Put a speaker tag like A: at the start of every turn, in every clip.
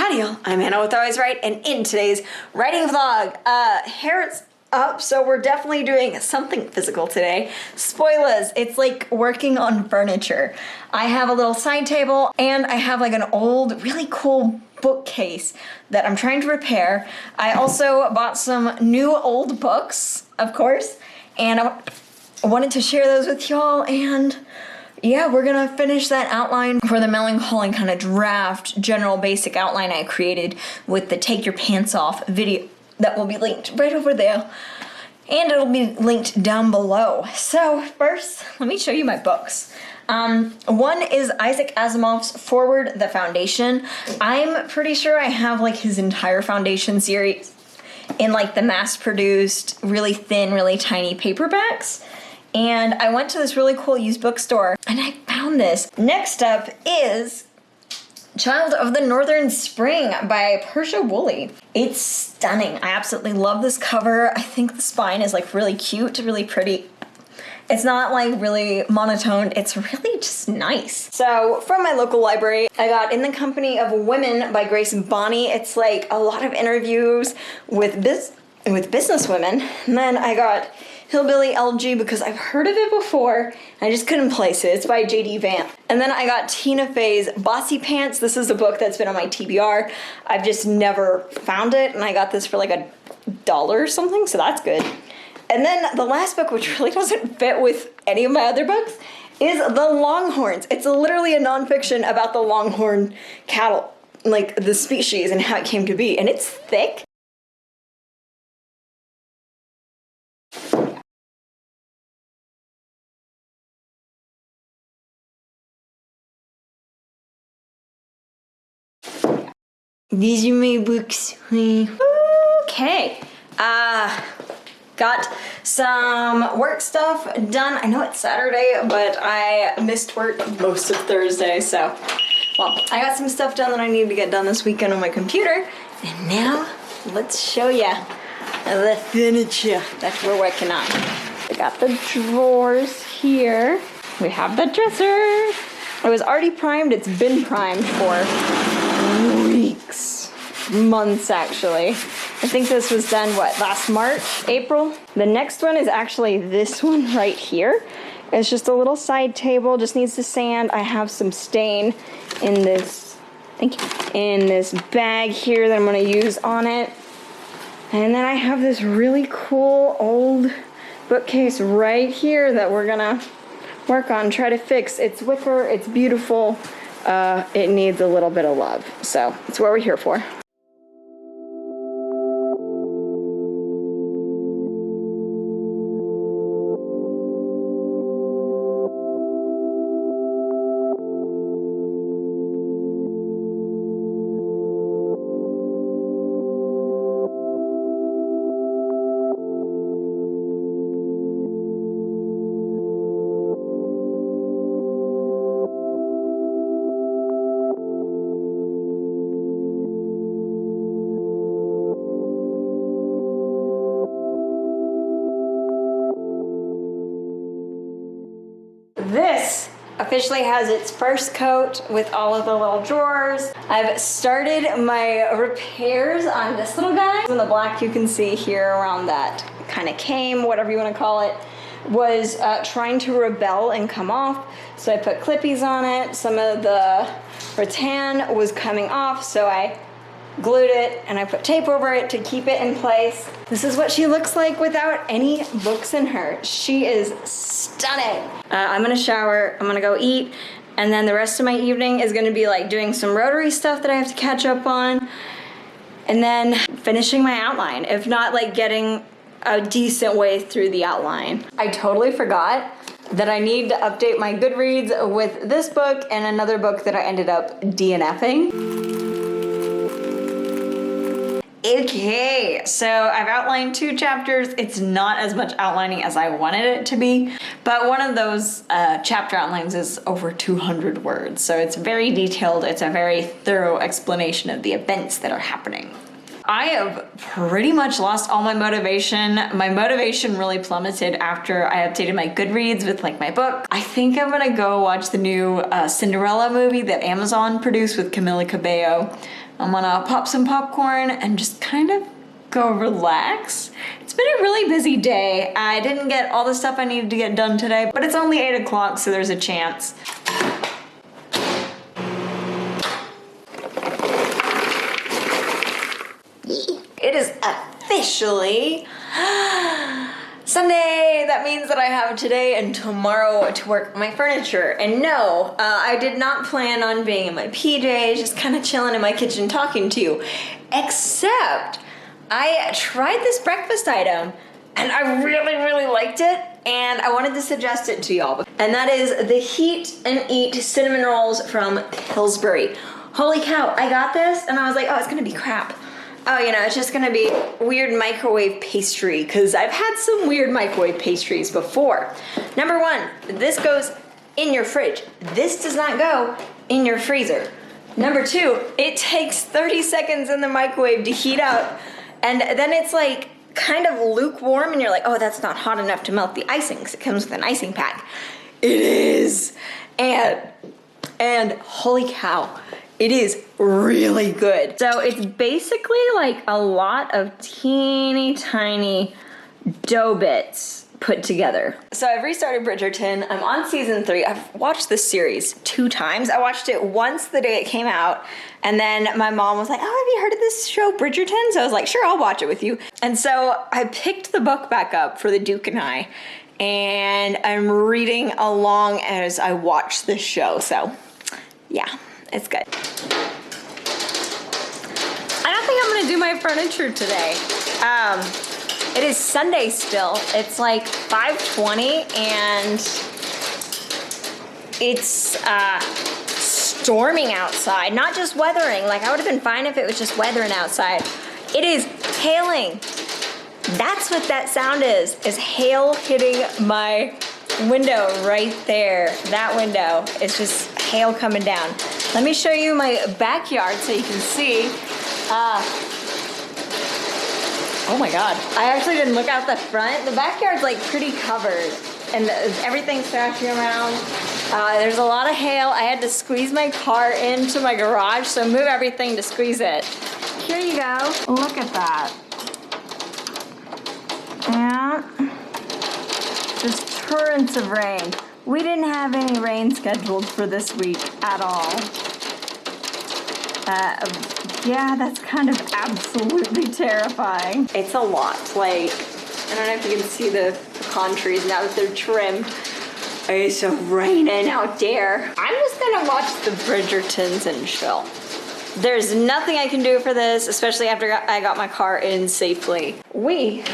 A: Howdy y'all, I'm Anna with Always Right, and in today's writing vlog, hair's up, so we're definitely doing something physical today. Spoilers, it's like working on furniture. I have a little side table, and I have like an old, really cool bookcase that I'm trying to repair. I also bought some new old books, of course, and I wanted to share those with y'all, and yeah, we're gonna finish that outline for the melancholy kind of draft, general basic outline I created with the Take Your Pants Off video that will be linked right over there. And it'll be linked down below. So first, let me show you my books. One is Isaac Asimov's Forward the Foundation. I'm pretty sure I have like his entire Foundation series in like the mass-produced, really thin, really tiny paperbacks. And I went to this really cool used bookstore and I found this. Next up is Child of the Northern Spring by Persia Woolley. It's stunning. I absolutely love this cover. I think the spine is like really cute, really pretty. It's not like really monotone, it's really just nice. So from my local library, I got In the Company of Women by Grace Bonney. It's like a lot of interviews with business women. And then I got Hillbilly LG because I've heard of it before, and I just couldn't place it. It's by J.D. Vance. And then I got Tina Fey's Bossy Pants. This is a book that's been on my TBR. I've just never found it, and I got this for like $1 or something, so that's good. And then the last book, which really doesn't fit with any of my other books, is The Longhorns. It's literally a nonfiction about the longhorn cattle, like the species and how it came to be, and it's thick. These are my books. Okay. Got some work stuff done. I know it's Saturday, but I missed work most of Thursday, so, well, I got some stuff done that I needed to get done this weekend on my computer. And now, let's show ya the furniture that we're working on. I got the drawers here. We have the dresser. It was already primed. It's been primed for weeks, months actually. I think this was done, what, last March, April? The next one is actually this one right here. It's just a little side table, just needs to sand. I have some stain in this, in this bag here that I'm gonna use on it. And then I have this really cool old bookcase right here that we're gonna work on, try to fix. It's wicker, it's beautiful. It needs a little bit of love. So it's what we're here for. This officially has its first coat with all of the little drawers. I've started my repairs on this little guy. In the black you can see here around that kind of came, whatever you want to call it, was trying to rebel and come off. So I put clippies on it. Some of the rattan was coming off, so I glued it and I put tape over it to keep it in place. This is what she looks like without any books in her. She is stunning. I'm gonna shower, I'm gonna go eat, and then the rest of my evening is gonna be like doing some rotary stuff that I have to catch up on, and then finishing my outline, if not like getting a decent way through the outline. I totally forgot that I need to update my Goodreads with this book and another book that I ended up DNFing. Okay, so I've outlined 2 chapters. It's not as much outlining as I wanted it to be, but one of those chapter outlines is over 200 words, so it's very detailed. It's a very thorough explanation of the events that are happening. I have pretty much lost all my motivation. My motivation really plummeted after I updated my Goodreads with like my book. I think I'm gonna go watch the new Cinderella movie that Amazon produced with Camila Cabello. I'm gonna pop some popcorn and just kind of go relax. It's been a really busy day. I didn't get all the stuff I needed to get done today, but it's only 8 o'clock, so there's a chance. It is officially Sunday. That means that I have today and tomorrow to work my furniture. And no, I did not plan on being in my PJs, just kind of chilling in my kitchen talking to you. Except I tried this breakfast item and I really, really liked it, and I wanted to suggest it to y'all. And that is the Heat and Eat cinnamon rolls from Pillsbury. Holy cow, I got this and I was like, oh, it's gonna be crap. Oh, you know, it's just gonna be weird microwave pastry, because I've had some weird microwave pastries before. Number one, this goes in your fridge. This does not go in your freezer. Number two, it takes 30 seconds in the microwave to heat up, and then it's like kind of lukewarm, and you're like, oh, that's not hot enough to melt the icing, because it comes with an icing pack. It is. And holy cow, it is really good. So it's basically like a lot of teeny tiny dough bits put together. So I've restarted Bridgerton. I'm on season 3. I've watched this series 2 times. I watched it once the day it came out, and then my mom was like, oh, have you heard of this show Bridgerton? So I was like, sure, I'll watch it with you. And so I picked the book back up for the Duke and I, and I'm reading along as I watch this show. So yeah, it's good. I don't think I'm gonna do my furniture today. It is Sunday still. It's like 5:20 and it's storming outside. Not just weathering. Like, I would have been fine if it was just weathering outside. It is hailing. That's what that sound is hail hitting my window right there. That window is just hail coming down. Let me show you my backyard so you can see. Oh my God. I actually didn't look out the front. The backyard's like pretty covered and everything's thrashing around. There's a lot of hail. I had to squeeze my car into my garage, so move everything to squeeze it. Here you go. Look at that. Yeah. Just torrents of rain. We didn't have any rain scheduled for this week at all. Yeah, that's kind of absolutely terrifying. It's a lot. Like, I don't know if you can see the pecan trees now that they're trimmed. It's raining out there. I'm just gonna watch the Bridgertons and chill. There's nothing I can do for this, especially after I got my car in safely. We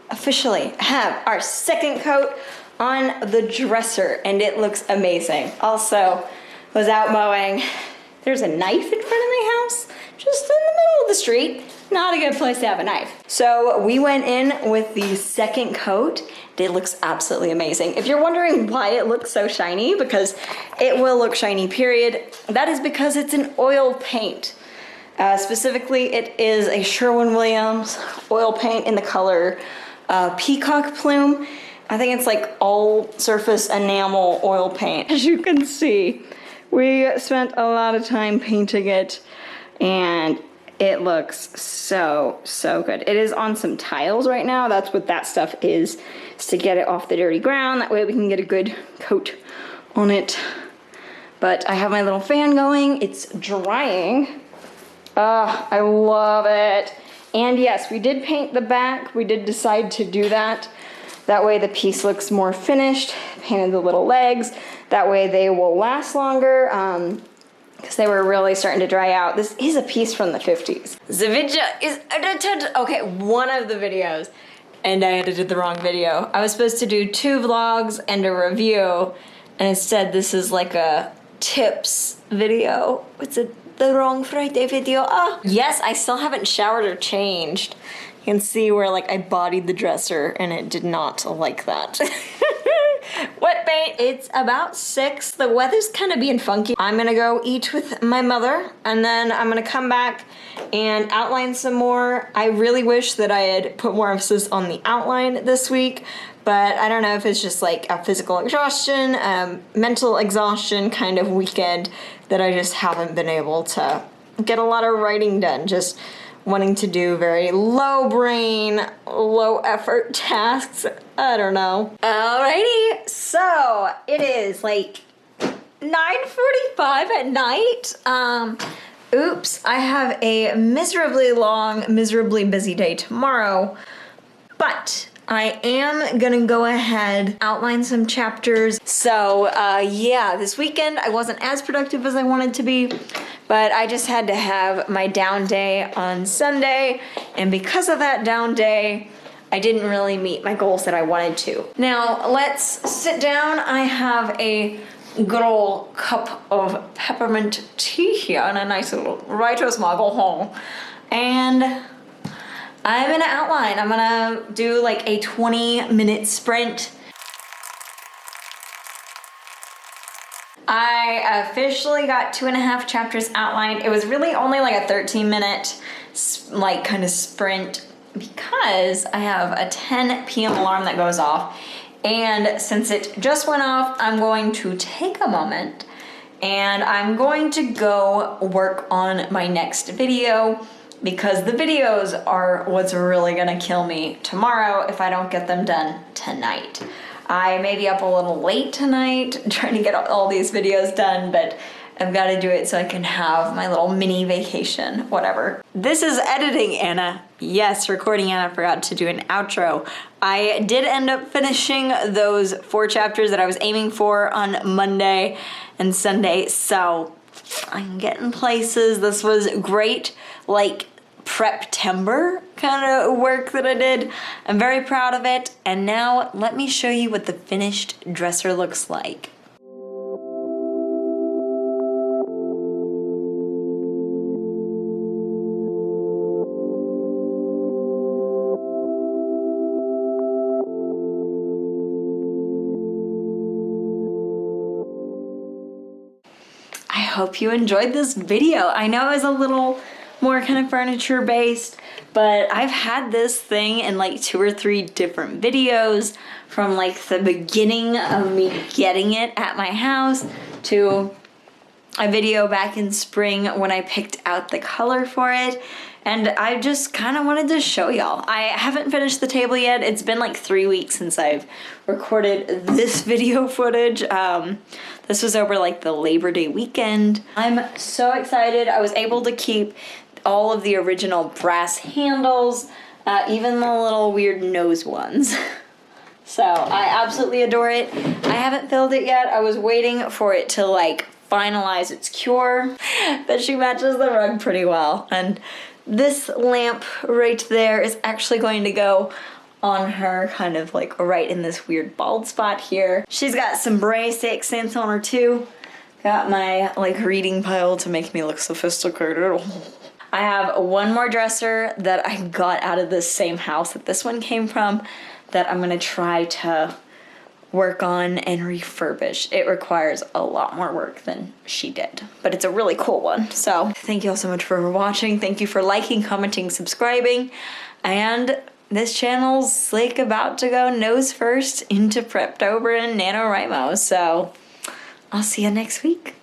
A: officially have our second coat on the dresser, and it looks amazing. Also, was out mowing. There's a knife in front of my house, just in the middle of the street. Not a good place to have a knife. So we went in with the second coat. It looks absolutely amazing. If you're wondering why it looks so shiny, because it will look shiny, period. That is because it's an oil paint. Specifically, it is a Sherwin-Williams oil paint in the color Peacock Plume. I think it's like all surface enamel oil paint. As you can see, we spent a lot of time painting it, and it looks so, so good. It is on some tiles right now. That's what that stuff is to get it off the dirty ground. That way we can get a good coat on it. But I have my little fan going. It's drying. I love it. And yes, we did paint the back. We did decide to do that. That way the piece looks more finished. Painted the little legs. That way they will last longer. Because they were really starting to dry out. This is a piece from the 50s. The video is edited. Okay, one of the videos. And I edited the wrong video. I was supposed to do 2 vlogs and a review. And instead this is like a tips video. It's the wrong Friday video. Yes, I still haven't showered or changed. You can see where like I bodied the dresser and it did not like that. Wet paint. It's about 6. The weather's kind of being funky. I'm gonna go eat with my mother, and then I'm gonna come back and outline some more. I really wish that I had put more emphasis on the outline this week, but I don't know if it's just like a physical exhaustion, mental exhaustion kind of weekend that I just haven't been able to get a lot of writing done, just wanting to do very low brain, low effort tasks. I don't know. Alrighty, so it is like 9:45 at night. Oops, I have a miserably long, miserably busy day tomorrow, but I am gonna go ahead, outline some chapters. So yeah, this weekend I wasn't as productive as I wanted to be, but I just had to have my down day on Sunday, and because of that down day, I didn't really meet my goals that I wanted to. Now, let's sit down. I have a good old cup of peppermint tea here and a nice little writer's mug, and I'm gonna outline. I'm gonna do like a 20-minute sprint. I officially got 2.5 chapters outlined. It was really only like a 13-minute like kind of sprint because I have a 10 p.m. alarm that goes off. And since it just went off, I'm going to take a moment and I'm going to go work on my next video, because the videos are what's really gonna kill me tomorrow if I don't get them done tonight. I may be up a little late tonight trying to get all these videos done, but I've got to do it so I can have my little mini vacation, whatever. This is editing Anna. Yes, recording Anna. Forgot to do an outro. I did end up finishing those 4 chapters that I was aiming for on Monday and Sunday, so I'm getting places. This was great, like Preptember kind of work that I did. I'm very proud of it. And now let me show you what the finished dresser looks like. I hope you enjoyed this video. I know it was a little more kind of furniture based, but I've had this thing in like 2 or 3 different videos, from like the beginning of me getting it at my house to a video back in spring when I picked out the color for it. And I just kind of wanted to show y'all. I haven't finished the table yet. It's been like 3 weeks since I've recorded this video footage. This was over like the Labor Day weekend. I'm so excited. I was able to keep all of the original brass handles, even the little weird nose ones. So I absolutely adore it. I haven't filled it yet. I was waiting for it to like finalize its cure, but she matches the rug pretty well. And this lamp right there is actually going to go on her kind of like right in this weird bald spot here. She's got some brace accents on her too. Got my like reading pile to make me look sophisticated. I have one more dresser that I got out of the same house that this one came from that I'm gonna try to work on and refurbish. It requires a lot more work than she did, but it's a really cool one. So thank you all so much for watching. Thank you for liking, commenting, subscribing, and this channel's like about to go nose first into Preptober and NaNoWriMo, so I'll see you next week.